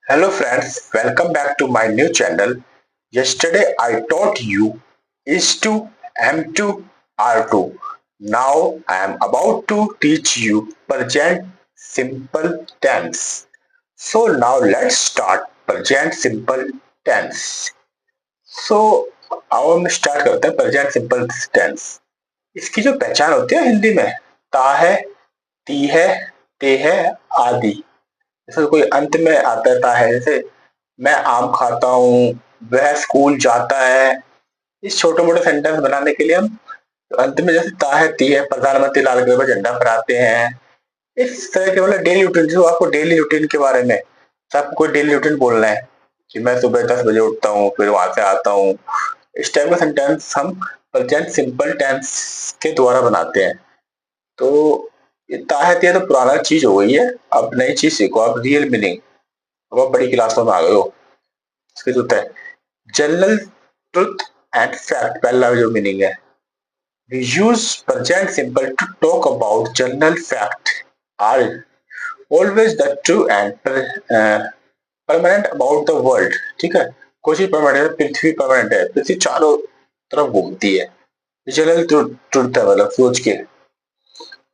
Hello friends, welcome back to my new channel. Yesterday I taught you is2, M2, R2. Now I am about to teach you present simple tense. So now let's start present simple tense. So अब हम start करते हैं present simple tense. इसकी जो पहचान होती है हिंदी में ता है, ती है, ते है आदि। जैसे कोई अंत में आता है जैसे मैं आम खाता हूँ, वह स्कूल जाता है। इस छोटे मोटे सेंटेंस बनाने के लिए हम अंत में जैसे ता है ती है, प्रधानमंत्री लाल किले पर झंडा फहराते हैं। इस तरह के मतलब डेली रूटीन, जो आपको डेली रूटीन के बारे में सबको कोई डेली रूटीन बोलना है कि मैं सुबह 10 बजे उठता हूँ, फिर वहां से आता हूँ। इस टाइप का सेंटेंस हम प्रेजेंट सिंपल टेंस के द्वारा बनाते हैं। तो ये ता है ती है तो पुराना चीज हो गई है। अब नई चीज सीखो, अब रियल मीनिंग। अब आप बड़ी क्लासों में आ गए हो। इसके जो है जनरल ट्रुथ एंड फैक्ट, पहला जो मीनिंग है। We use present simple to talk about general fact are always the true and permanent about the world। ठीक है, कोई चीज परमानेंट है, पृथ्वी परमानेंट है, पृथ्वी चारों तरफ घूमती है। जनरल ट्रुथ है मतलब सोच के।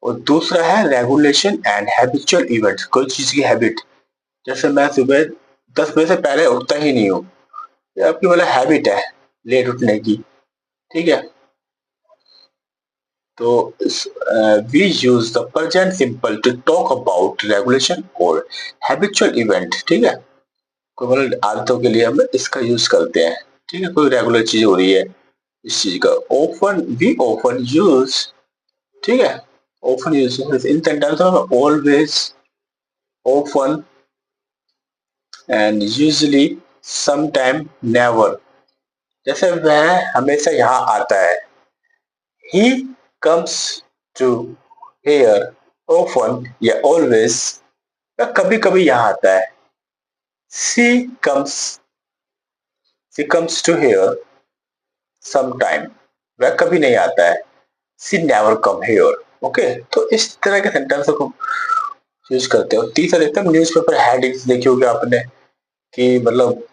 और दूसरा है रेगुलेशन एंड हैबिचुअल इवेंट्स, कोई चीज की हैबिट। जैसे मैं सुबह 10 बजे से पहले उठता ही नहीं हूँ, ये आपकी मतलब हैबिट है लेट उठने की। ठीक है, तो we use the present simple to talk about regulation और हैबिचुअल इवेंट। ठीक है, कोई मतलब आदतों के लिए हम इसका यूज करते हैं। ठीक है, कोई रेगुलर चीज हो रही है इस चीज का। Often we often use. ठीक है, ओपन यूज इन सेंटेंस में always, often and usually, sometime, never. जैसे वह हमेशा यहाँ आता है, he comes to here often या always, या कभी कभी यहाँ आता है। she comes to here sometime, वह कभी नहीं आता है। she never come here। Okay, तो इस तरह के सेंटेंस को यूज करते हो। तीसरा देखते हैं न्यूज़पेपर हेडिंग्स। देखी होगी आपने कि मतलब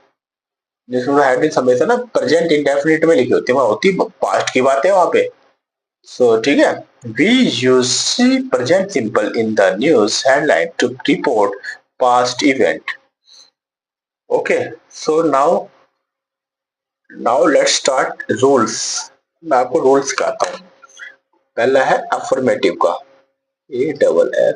न्यूज़पेपर हेडिंग्स हमेशा ना प्रेजेंट इंडेफिनिट में लिखी होती है, वहां होती पास्ट की बात है वहां पे। So ठीक है, we use present simple in the news headline to report past event। Okay, so now let's start rules। मैं आपको रूल्स सिखाता हूँ। पहला है अफर्मेटिव का, AFFAR,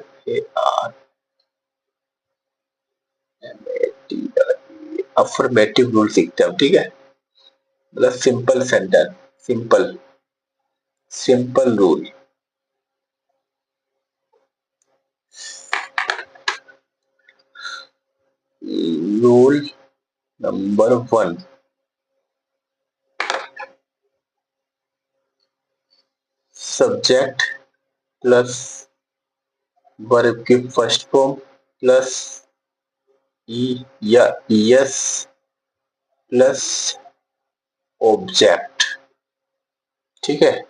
अफर्मेटिव रूल सीखते हैं हम। ठीक है, मतलब simple sentence, simple rule. Rule number 1, subject plus verb की फर्स्ट फॉर्म प्लस ई या ईएस प्लस ऑब्जेक्ट। ठीक है,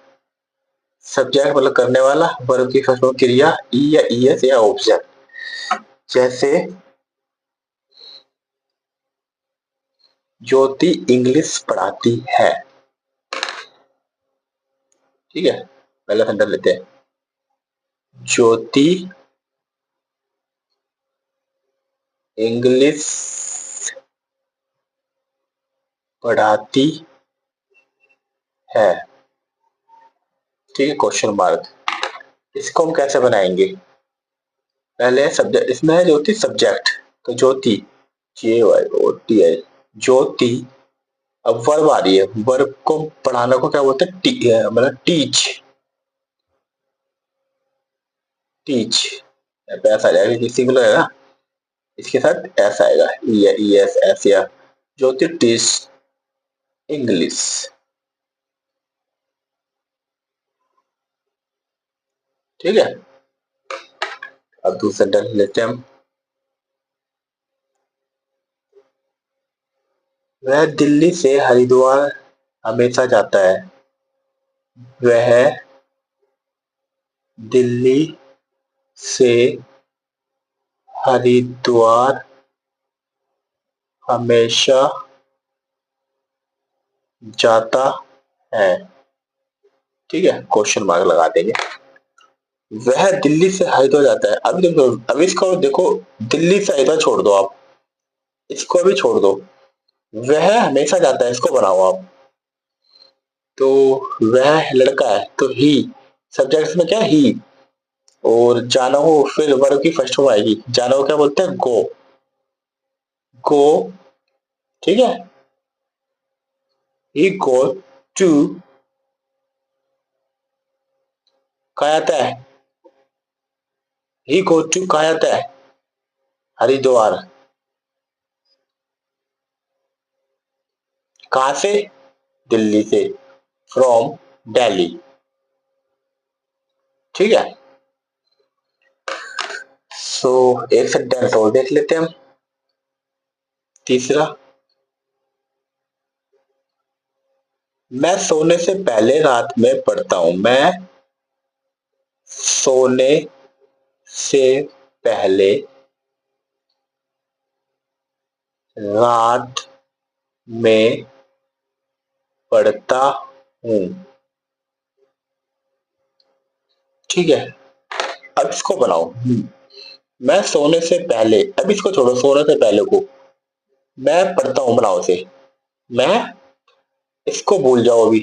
सब्जेक्ट मतलब करने वाला, वर्ब की फर्स्ट फॉर्म क्रिया, ई या ईएस या ऑब्जेक्ट। जैसे ज्योति इंग्लिश पढ़ाती है। ठीक है, पहला सेंटेंस लेते हैं, ज्योति इंग्लिश पढ़ाती है। ठीक है, क्वेश्चन मार्क। इसको हम कैसे बनाएंगे? पहले सब्जेक्ट, इसमें है ज्योति सब्जेक्ट, तो ज्योति JYOTI, ज्योति। अब वर्ब आ रही है, वर्ब को पढ़ाना को क्या बोलते हैं? मतलब टीच, ऐसा आ जाएगा, किसी को लगेगा इसके साथ ऐसा आएगा, ES एस या ज्योति टीच इंग्लिश। ठीक है, अब दूसरा सेंटेंस लेते हैं हम, वह दिल्ली से हरिद्वार हमेशा जाता है। वह दिल्ली से हरिद्वार हमेशा जाता है। ठीक है, क्वेश्चन मार्क लगा देंगे। वह दिल्ली से हरिद्वार जाता है। अभी देखो, अभी इसको देखो, दिल्ली से हरिद्वार छोड़ दो आप, इसको भी छोड़ दो। वह हमेशा जाता है, इसको बनाओ आप। तो वह लड़का है तो ही, सब्जेक्ट में क्या है? ही। और जाना हो फिर वर्ब की फर्स्ट फॉर्म आएगी। जाना हो क्या बोलते हैं? गो। गो। ठीक है, ही गो टू, कहा जाता है? ही गो टू कहा जाता है? हरिद्वार। कहां से? दिल्ली से। फ्रॉम दिल्ली। ठीक है। सो एक सेंटेंस और देख लेते हैं हम। तीसरा, मैं सोने से पहले रात में पढ़ता हूं। मैं सोने से पहले रात में पढ़ता हूं। ठीक है, अब इसको बनाओ। मैं सोने से पहले, अब इसको छोड़ो, सोने से पहले को मैं पढ़ता हूं बनाओ से। मैं, इसको भूल जाओ अभी।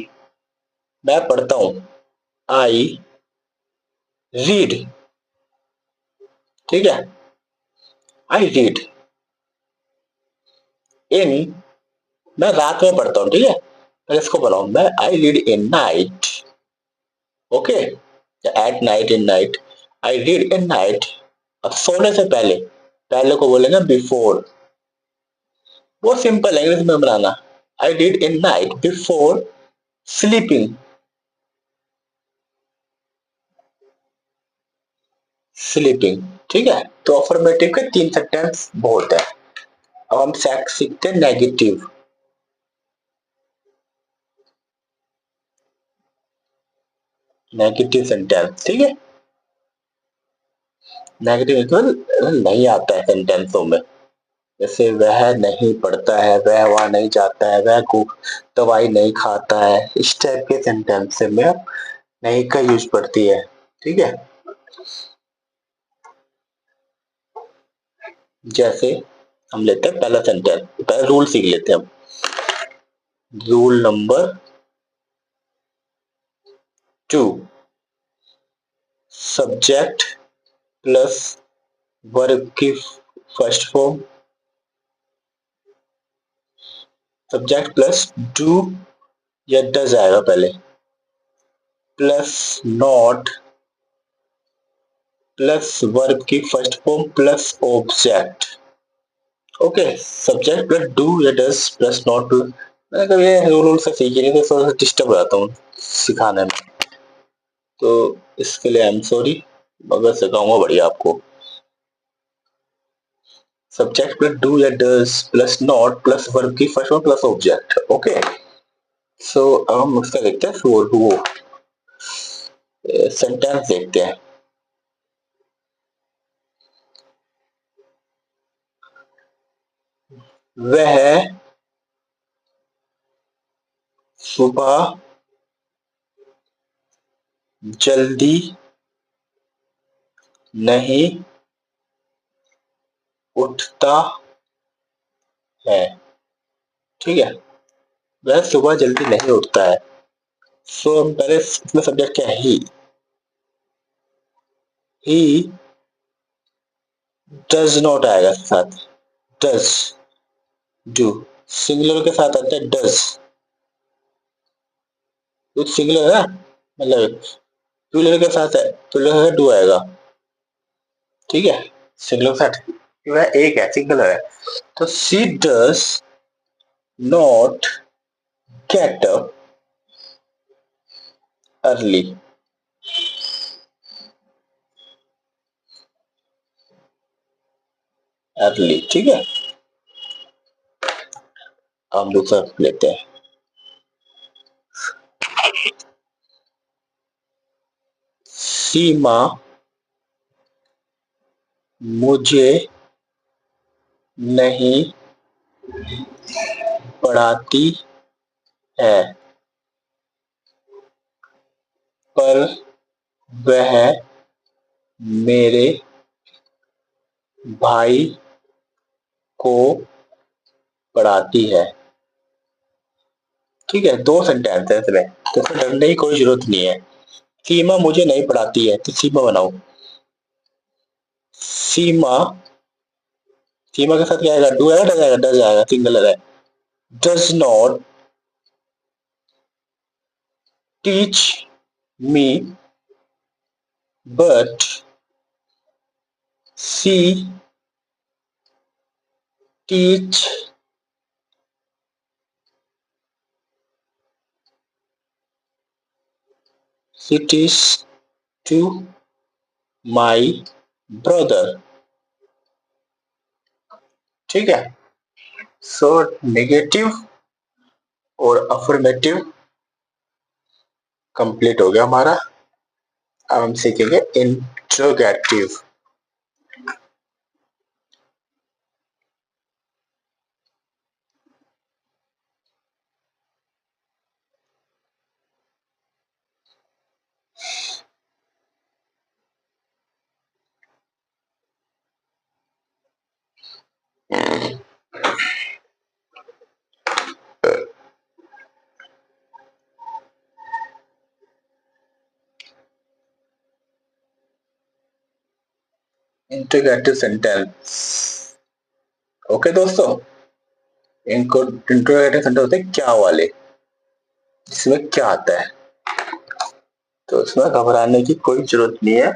मैं पढ़ता हूं, आई रीड। ठीक है, आई रीड इन, मैं रात में पढ़ता हूँ। ठीक है, पहले इसको बनाओ। मैं आई read in night. Okay, at night, in night, I read in night. अब सोने से पहले, पहले को बोलेंगे बिफोर। वो सिंपल है, इंग्लिश में बनाना। I read in night before sleeping. Sleeping. ठीक है, तो अफर्मेटिव के 3 सेंटेंस बहुत है। अब हम सीखते हैं नेगेटिव। Negative sentence. ठीक है, नेगेटिव मतलब नहीं आता है सेंटेंसों में। जैसे वह नहीं पढ़ता है, वह वहां नहीं जाता है, वह दवाई नहीं खाता है, इस टाइप के सेंटेंस में नहीं का यूज पड़ती है। ठीक है, जैसे हम लेते हैं पहला सेंटेंस, पहले रूल सीख लेते हैं हम। Rule number 2, subject plus verb की first form, subject plus do या डज आएगा पहले, प्लस नॉट प्लस वर्ब की first form plus object. Okay, subject plus do या डज प्लस नॉट टू। मैंने कभी ये रूल से सीखी नहीं, तो थोड़ा सा डिस्टर्ब हो जाता हूँ सिखाने में, तो इसके लिए आई एम सॉरी, मगर सिखाऊंगा बढ़िया आपको। सब्जेक्ट प्लस डू या does plus not plus verb की first form plus object. Okay, so अब हम उसका देखते हैं, वो सेंटेंस देखते हैं। वह सुबह जल्दी नहीं उठता है। ठीक है, वह सुबह जल्दी नहीं उठता है। सो हम पहले इसमें सब्जेक्ट क्या है? ही डज नॉट आएगा साथ, डज, डू सिंगुलर के साथ आता है डज। तो सिंगुलर है ना, मतलब प्लूरल के साथ है, प्लूरल का डू आएगा। ठीक है, सिंगुलर के साथ वह एक है, सिंगुलर है। तो she does not get up early. Early, ठीक है। हम दूसरा लेते हैं। सीमा मुझे नहीं पढ़ाती है पर वह मेरे भाई को पढ़ाती है। ठीक है, दो सेंटेंस है इसमें, तो इसमें डरने की कोई जरूरत नहीं है। सीमा मुझे नहीं पढ़ाती है, तो सीमा बनाओ। सीमा, सीमा के साथ क्या आएगा? डू आएगा, डज आएगा? डज आएगा, सिंगलर है। Does not teach me but she teach teach to my brother. ठीक है, सो नेगेटिव और अफर्मेटिव कंप्लीट हो गया हमारा। अब हम सीखेंगे इंट्रोगेटिव। Interrogative sentence. ओके दोस्तों, इनको इंट्रोगेटिव सेंटेंस होते हैं क्या वाले, इसमें क्या आता है, तो इसमें घबराने की कोई जरूरत नहीं है,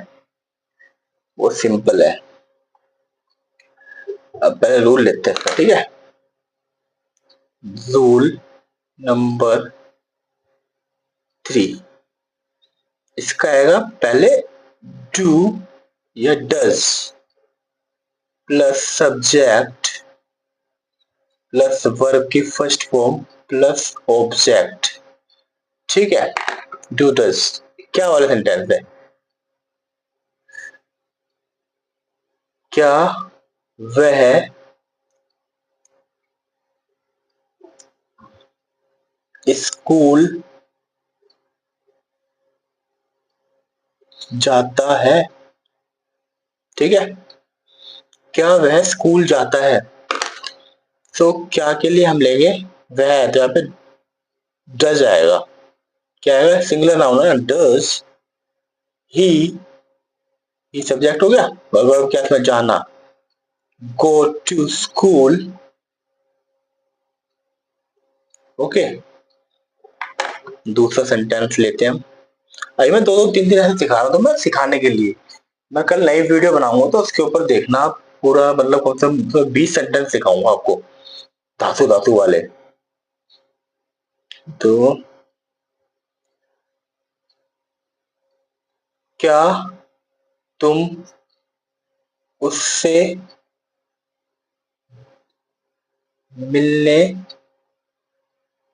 वो सिंपल है। अब पहले रूल लेते हैं, ठीक है। रूल नंबर 3, इसका आएगा पहले डू या does plus subject plus verb की फर्स्ट फॉर्म प्लस ऑब्जेक्ट। ठीक है, डू डज क्या वाला सेंटेंस है? क्या वह स्कूल जाता है? ठीक है, क्या वह स्कूल जाता है? तो क्या के लिए हम लेंगे वह, तो यहाँ पे डज आएगा। क्या आएगा? सिंगुलर नाउन है ना, डज ही सब्जेक्ट हो गया, और वर्ब क्या इसमें? जाना। Go to school. ओके, दूसरा सेंटेंस लेते हैं हम। अभी मैं दो दो तीन तीन ऐसे सिखा रहा हूँ, तो मैं सिखाने के लिए, मैं कल नई वीडियो बनाऊंगा तो उसके ऊपर देखना आप पूरा, मतलब कम से कम 20 सेंटेंस सिखाऊंगा आपको, धातु धातु वाले। तो क्या तुम उससे मिलने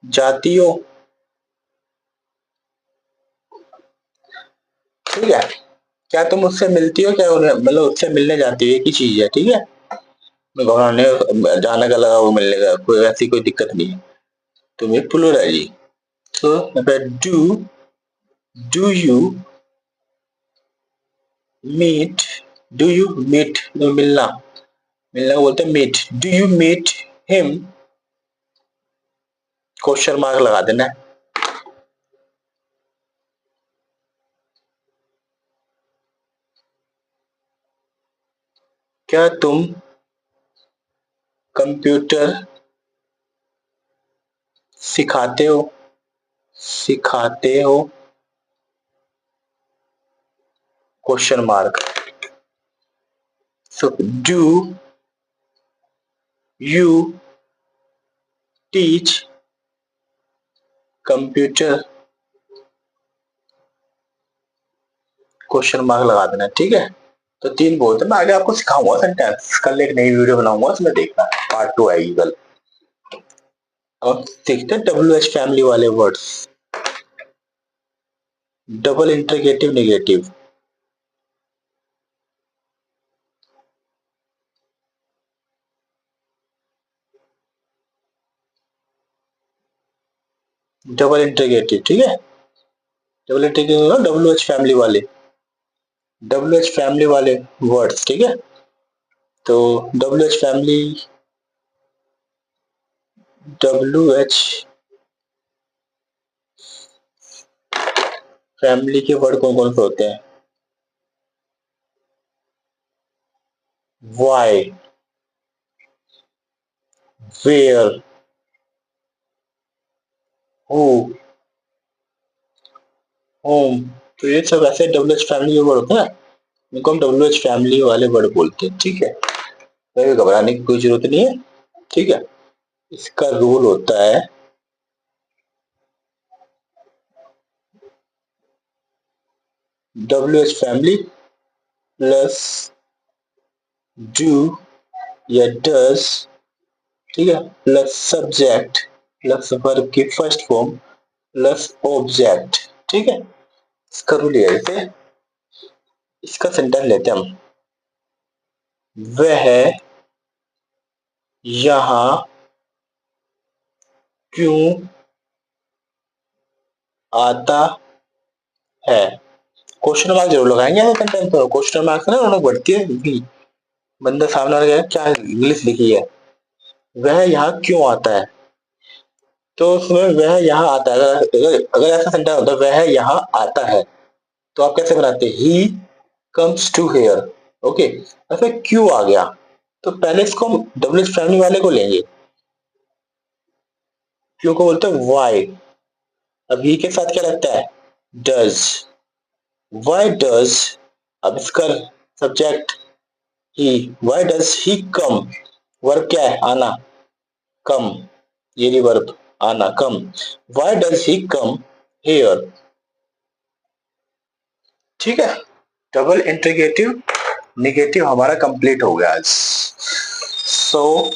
जाती हो? ठीक है, क्या तुम उससे मिलती हो, क्या मतलब उससे मिलने जाती हो, एक ही चीज है। ठीक है, घबराने जाने का लगा, वो मिलने का, कोई ऐसी कोई दिक्कत नहीं है। तो ये प्लूरल है जी। तो do you meet, do you meet, मिलना, मिलना को बोलते हैं meet. Do you meet him, question mark लगा देना है। क्या तुम कंप्यूटर सिखाते हो, सिखाते हो, question mark. So do you teach computer, question mark लगा देना। ठीक है, तो तीन बोलते, मैं आगे आपको सिखाऊंगा सेंटेंस, कल एक नई वीडियो बनाऊंगा, उसमें देखना, पार्ट 2 आएगी कल। अब देखते हैं WH फैमिली वाले words. Double interrogative negative. Double integrative, ठीक है। डबल इंटीग्रेटिव WH फैमिली वाले, WH फैमिली वाले वर्ड्स, ठीक है। तो WH फैमिली, WH फैमिली के वर्ड कौन कौन से होते हैं? Why, where, who, whom. तो ये सब ऐसे WH फैमिली के वर्ड होते हैं, इनको हम WH फैमिली वाले वर्ड बोलते हैं, ठीक है। तो घबराने की कोई जरूरत नहीं है, ठीक है। इसका रूल होता है WH फैमिली प्लस डू या डज, ठीक है, प्लस सब्जेक्ट प्लस वर्ब की फर्स्ट फॉर्म प्लस ऑब्जेक्ट, ठीक है। इसका रूल ये है, जैसे इसका सेंटेंस लेते हैं हम, वह यहाँ क्यों आता है। क्वेश्चन मार्क जरूर लगाएंगे सेंटेंस पर, क्वेश्चन मार्क ना उन्होंने बढ़ती है भी, बंदा सामने वाला क्या इंग्लिश लिखी है, वह यहाँ क्यों आता है। तो उसमें वह यहाँ आता है, अगर ऐसा सेंटेंस होता है वह यहाँ आता है, तो आप कैसे बनाते हैं, he comes to here, okay. ऐसे क्यों आ गया, तो पहले इसको हम WH फैमिली वाले को लेंगे, क्यों को बोलते हैं वाई। अब ही के साथ क्या लगता है, डज, वाई डज। अब इसका subject he, why does he come, verb क्या है, आना, कम, ये भी वर्ब, आना, come. Why does he come here, ठीक है। डबल इंटीग्रेटिव निगेटिव हमारा कंप्लीट हो गया आज। सो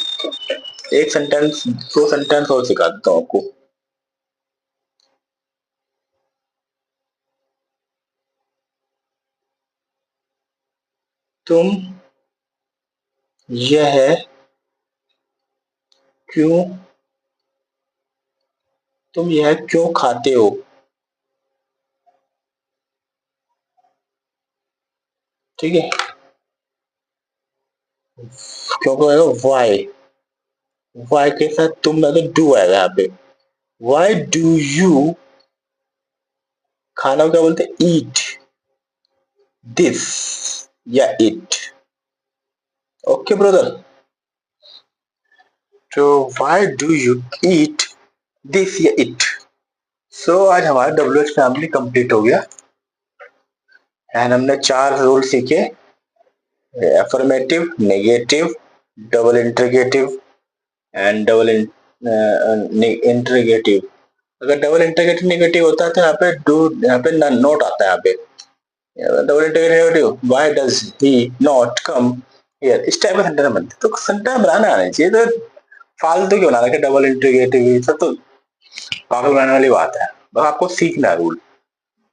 एक सेंटेंस, दो सेंटेंस और सिखा देता हूँ आपको। तुम यह क्यों, तुम यह क्यों खाते हो, ठीक है। क्यों को आएगा वाई, वाई के साथ तुम ना तो डू आएगा यहाँ पे। वाई डू यू, खाना को क्या बोलते हैं, ईट, दिस या इट, ओके ब्रदर। तो why do you eat this या इट। सो आज हमारा WH फैमिली कंप्लीट हो गया एंड हमने 4 रूल सीखे, affirmative, negative, double interrogative and double interrogative. अगर डबल इंटरगेटिव नेगेटिव होता है तो यहाँ पे डू, यहाँ पे नोट आता है, यहाँ पे double interrogative, why does he not come here, इस टाइप का सेंटेंस बनते, तो सेंटेंस बनाना आना चाहिए, तो फालतू क्यों बना रखे डबल इंटरगेटिव, सब तो पागल बनाने वाली बात है, बस आपको सीखना है रूल।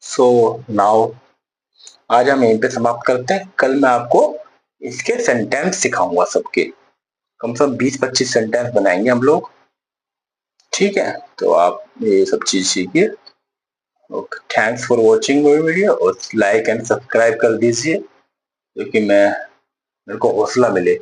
सो नाउ आज हम यहीं पे समाप्त करते हैं, कल मैं आपको इसके सेंटेंस सिखाऊंगा सबके, कम से कम 20-25 सेंटेंस बनाएंगे हम लोग, ठीक है। तो आप ये सब चीज सीखिए। Okay, thanks for watching my video, और लाइक एंड सब्सक्राइब कर दीजिए, क्योंकि मेरे को हौसला मिले।